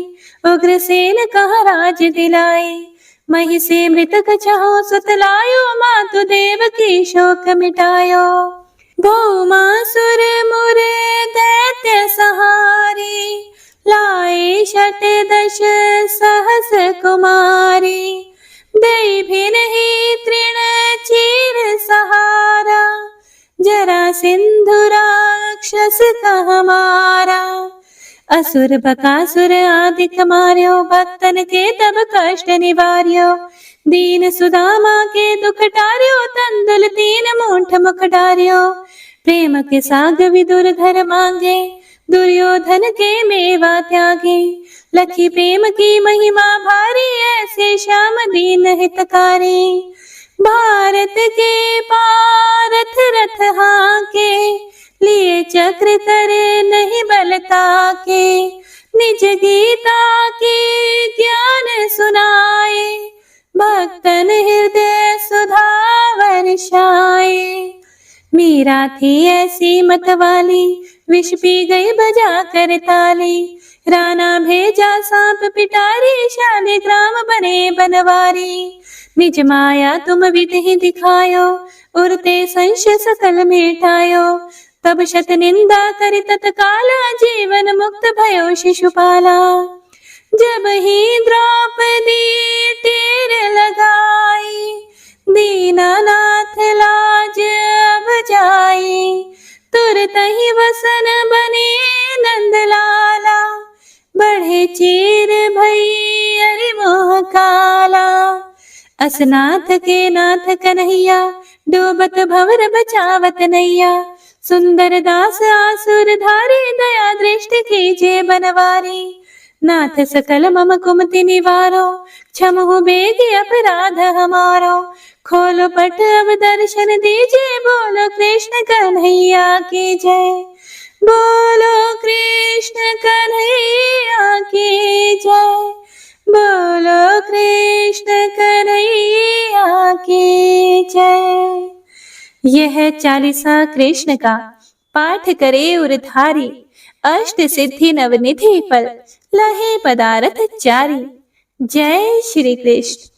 उग्रसेन कहा राज दिलाई, मही से मृतक चाहो सुत लायो, मातु देव की शोक मिटायो, भौमासुर मुरे दैत्य सहारी, लाए 18 सहस कुमारी, दई भी नहीं तृण चीर सहारा, जरा सिंधु राक्षस का हमारा, असुर बकासुर आदिक मार्यो, भक्तन के तब कष्ट निवार्यो, दीन सुदामा के दुख टार्यो, तंदुल 3 मूठ मुख डार्यो, प्रेम के साग विदुर घर मांगे, दुर्योधन के मेवा त्यागे, लखी प्रेम की महिमा भारी, ऐसे श्याम दीन हितकारी, भारत के पारथ रथ हाके, लिए चक्र करे नहीं बलता के, निज गीता के ज्ञान सुनाए, भक्तन हृदय सुधा वर्षाए, मीरा थी ऐसी मतवाली, विष पी गई बजा कर ताली, राणा भेजा सांप पिटारी, शाले ग्राम बने बनवारी, निज माया तुम विधि दिखायो, उरते संशय सकल मिटायो, तब शत निंदा करि तत्काला, जीवन मुक्त भयो शिशुपाला, जब ही द्रौपदी टेर लगाई, दीनानाथ लाज अब जाई, तुरत ही वसन बने नंदलाला, बढ़े चीर भई अरि मोह काला, असनाथ के नाथ कन्हैया, डूबत भंवर बचावत नैया, सुंदर दास आसुर धारी, दया दृष्टि कीजिए बनवारी, नाथ सकल मम कुमति निवारो, क्षमहु बेगी अपराध हमारो, खोलो पट अब दर्शन दीजिए, बोलो कृष्ण कन्हैया की जय, बोलो कृष्ण कन्हैया की जय, बोलो कृष्ण कन्हैया की जय। यह 40वां कृष्ण का पाठ करे उरधारी, अष्ट सिद्धि नवनिधि फल, लहे पदारथ चारी, जय श्री कृष्ण।